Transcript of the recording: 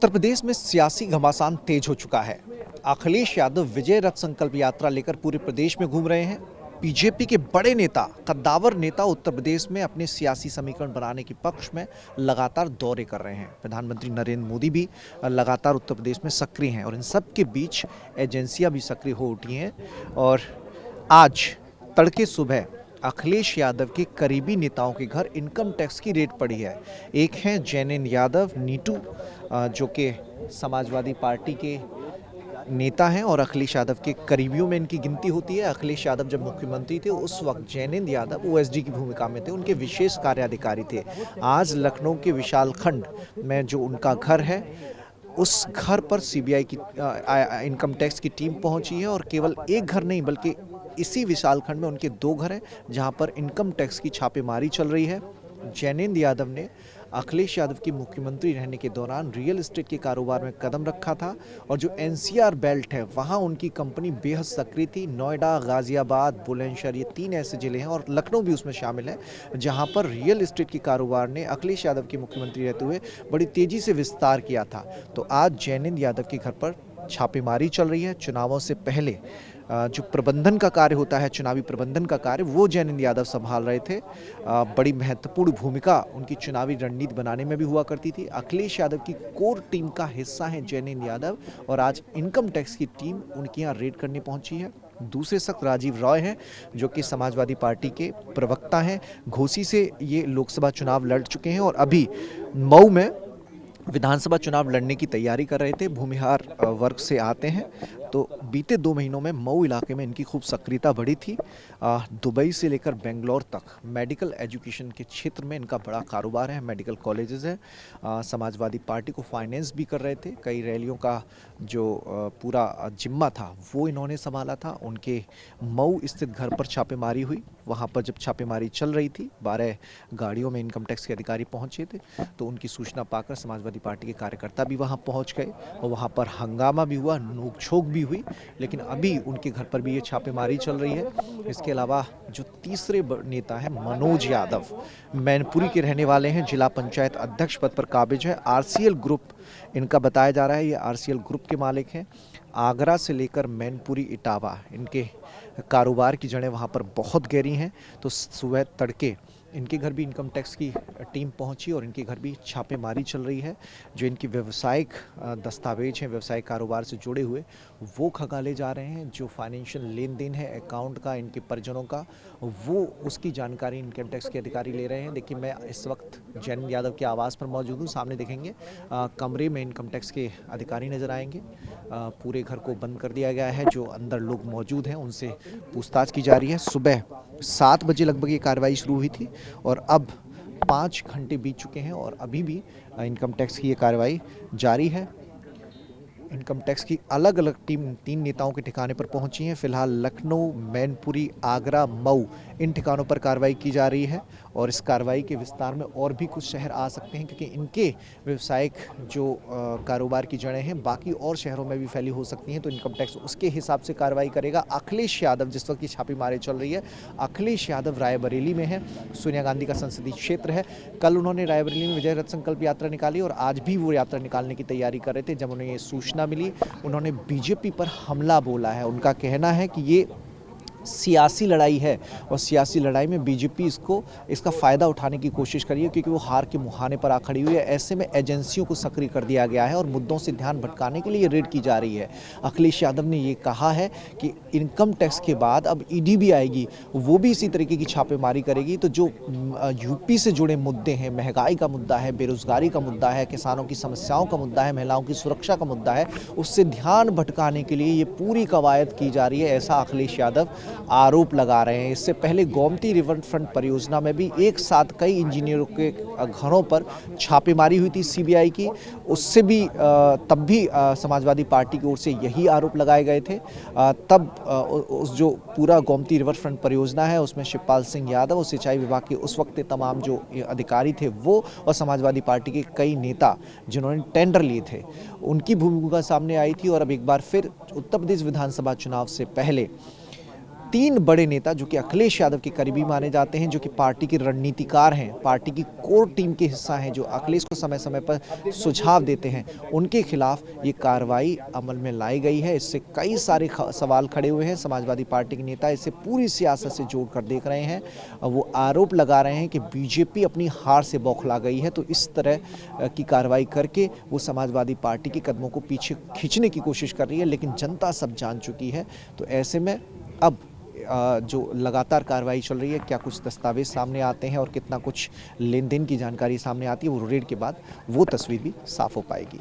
उत्तर प्रदेश में सियासी घमासान तेज हो चुका है। अखिलेश यादव विजय रथ संकल्प यात्रा लेकर पूरे प्रदेश में घूम रहे हैं। बीजेपी के बड़े नेता, कद्दावर नेता उत्तर प्रदेश में अपने सियासी समीकरण बनाने के पक्ष में लगातार दौरे कर रहे हैं। प्रधानमंत्री नरेंद्र मोदी भी लगातार उत्तर प्रदेश में सक्रिय हैं और इन सब के बीच एजेंसियां भी सक्रिय हो उठी हैं। और आज तड़के सुबह अखिलेश यादव के करीबी नेताओं के घर इनकम टैक्स की रेड पड़ी है। एक हैं जैनेंद्र यादव नीटू, जो कि समाजवादी पार्टी के नेता हैं और अखिलेश यादव के करीबियों में इनकी गिनती होती है। अखिलेश यादव जब मुख्यमंत्री थे उस वक्त जैनेंद्र यादव ओएसडी की भूमिका में थे, उनके विशेष कार्याधिकारी थे। आज लखनऊ के विशाल खंड में जो उनका घर है, उस घर पर सीबीआई की इनकम टैक्स की टीम पहुंची है। और केवल एक घर नहीं बल्कि इसी विशाल खंड में उनके दो घर हैं जहां पर इनकम टैक्स की छापेमारी चल रही है। जैनेंद्र यादव ने अखिलेश यादव की मुख्यमंत्री रहने के दौरान रियल एस्टेट के कारोबार में कदम रखा था और जो एनसीआर बेल्ट है वहां उनकी कंपनी बेहद सक्रिय थी। नोएडा, गाजियाबाद, बुलंदशहर, ये 3 ऐसे जिले हैं और लखनऊ भी उसमें शामिल है जहां पर रियल एस्टेट के कारोबार ने अखिलेश यादव की मुख्यमंत्री रहते हुए बड़ी तेजी से विस्तार किया था। तो आज जैनेंद्र यादव के घर पर छापेमारी चल रही है। चुनावों से पहले जो प्रबंधन का कार्य होता है, चुनावी प्रबंधन का कार्य, वो जैनेंद्र यादव संभाल रहे थे। बड़ी महत्वपूर्ण भूमिका उनकी चुनावी रणनीति बनाने में भी हुआ करती थी। अखिलेश यादव की कोर टीम का हिस्सा है जैनेंद्र यादव और आज इनकम टैक्स की टीम उनके यहाँ रेड करने पहुंची है। दूसरे शख्स राजीव रॉय हैं जो कि समाजवादी पार्टी के प्रवक्ता हैं। घोसी से ये लोकसभा चुनाव लड़ चुके हैं और अभी मऊ में विधानसभा चुनाव लड़ने की तैयारी कर रहे थे। भूमिहार वर्ग से आते हैं। तो बीते 2 महीनों में मऊ इलाके में इनकी खूब सक्रियता बढ़ी थी। दुबई से लेकर बेंगलोर तक मेडिकल एजुकेशन के क्षेत्र में इनका बड़ा कारोबार है, मेडिकल कॉलेजेस हैं। समाजवादी पार्टी को फाइनेंस भी कर रहे थे। कई रैलियों का जो पूरा जिम्मा था वो इन्होंने संभाला था। उनके मऊ स्थित घर पर छापेमारी हुई। वहाँ पर जब छापेमारी चल रही थी, 12 गाड़ियों में इनकम टैक्स के अधिकारी पहुँचे थे। तो उनकी सूचना पाकर समाजवादी पार्टी के कार्यकर्ता भी वहाँ पहुँच गए और वहाँ पर हंगामा भी हुआ, नोक-झोंक भी हुई। लेकिन अभी उनके घर पर भी ये छापेमारी चल रही है। इसके अलावा जो तीसरे नेता हैं मनोज यादव, मैनपुरी के रहने वाले हैं, जिला पंचायत अध्यक्ष पद पर काबिज है। आरसीएल ग्रुप इनका बताया जा रहा है, ये आरसीएल ग्रुप के मालिक हैं। आगरा से लेकर मैनपुरी, इटावा, इनके कारोबार की जड़ें वहाँ पर बहुत गहरी हैं। तो सुबह तड़के इनके घर भी इनकम टैक्स की टीम पहुंची और इनके घर भी छापेमारी चल रही है। जो इनकी व्यावसायिक दस्तावेज हैं, व्यवसायिक कारोबार से जुड़े हुए, वो खंगाले जा रहे हैं। जो फाइनेंशियल लेन देन है अकाउंट का इनके परिजनों का, वो उसकी जानकारी इनकम टैक्स के अधिकारी ले रहे हैं। देखिए, मैं इस वक्त जैनेंद्र यादव के आवास पर मौजूद हूँ। सामने देखेंगे कमरे में इनकम टैक्स के अधिकारी नजर आएंगे। पूरे घर को बंद कर दिया गया है। जो अंदर लोग मौजूद हैं उनसे पूछताछ की जा रही है। सुबह 7 बजे लगभग ये कार्रवाई शुरू हुई थी और अब 5 घंटे बीत चुके हैं और अभी भी इनकम टैक्स की ये कार्रवाई जारी है। इनकम टैक्स की अलग अलग टीम 3 नेताओं के ठिकाने पर पहुंची है। फिलहाल लखनऊ, मैनपुरी, आगरा, मऊ, इन ठिकानों पर कार्रवाई की जा रही है और इस कार्रवाई के विस्तार में और भी कुछ शहर आ सकते हैं क्योंकि इनके व्यवसायिक जो कारोबार की जड़ें हैं बाकी और शहरों में भी फैली हो सकती हैं। तो इनकम टैक्स उसके हिसाब से कार्रवाई करेगा। अखिलेश यादव, जिस वक्त की छापेमारी चल रही है, अखिलेश यादव रायबरेली में है, सोनिया गांधी का संसदीय क्षेत्र है। कल उन्होंने रायबरेली में विजय रथ संकल्प यात्रा निकाली और आज भी वो यात्रा निकालने की तैयारी कर रहे थे। जब उन्हें ये सूचना मिली, उन्होंने बीजेपी पर हमला बोला है। उनका कहना है कि ये सियासी लड़ाई है और सियासी लड़ाई में बीजेपी इसका फ़ायदा उठाने की कोशिश करी है क्योंकि वो हार के मुहाने पर आ खड़ी हुई है। ऐसे में एजेंसियों को सक्रिय कर दिया गया है और मुद्दों से ध्यान भटकाने के लिए रेड की जा रही है। अखिलेश यादव ने ये कहा है कि इनकम टैक्स के बाद अब ईडी भी आएगी, वो भी इसी तरीके की छापेमारी करेगी। तो जो यूपी से जुड़े मुद्दे हैं, महंगाई का मुद्दा है, बेरोजगारी का मुद्दा है, किसानों की समस्याओं का मुद्दा है, महिलाओं की सुरक्षा का मुद्दा है, उससे ध्यान भटकाने के लिए ये पूरी कवायद की जा रही है, ऐसा अखिलेश यादव आरोप लगा रहे हैं। इससे पहले गोमती रिवर फ्रंट परियोजना में भी एक साथ कई इंजीनियरों के घरों पर छापेमारी हुई थी सीबीआई की। उससे भी तब भी समाजवादी पार्टी की ओर से यही आरोप लगाए गए थे। तब उस जो पूरा गोमती रिवर फ्रंट परियोजना है उसमें शिवपाल सिंह यादव और सिंचाई विभाग के उस वक्त तमाम जो अधिकारी थे वो और समाजवादी पार्टी के कई नेता जिन्होंने टेंडर लिए थे, उनकी भूमिका सामने आई थी। और अब एक बार फिर उत्तर प्रदेश विधानसभा चुनाव से पहले 3 बड़े नेता जो कि अखिलेश यादव के करीबी माने जाते हैं, जो कि पार्टी के रणनीतिकार हैं, पार्टी की कोर टीम के हिस्सा हैं, जो अखिलेश को समय समय पर सुझाव देते हैं, उनके खिलाफ ये कार्रवाई अमल में लाई गई है। इससे कई सारे सवाल खड़े हुए हैं। समाजवादी पार्टी के नेता इसे पूरी सियासत से जोड़कर देख रहे हैं। वो आरोप लगा रहे हैं कि बीजेपी अपनी हार से बौखला गई है, तो इस तरह की कार्रवाई करके वो समाजवादी पार्टी के कदमों को पीछे खींचने की कोशिश कर रही है। लेकिन जनता सब जान चुकी है। तो ऐसे में अब जो लगातार कार्रवाई चल रही है, क्या कुछ दस्तावेज सामने आते हैं और कितना कुछ लेन देन की जानकारी सामने आती है, वो रेड के बाद वो तस्वीर भी साफ हो पाएगी।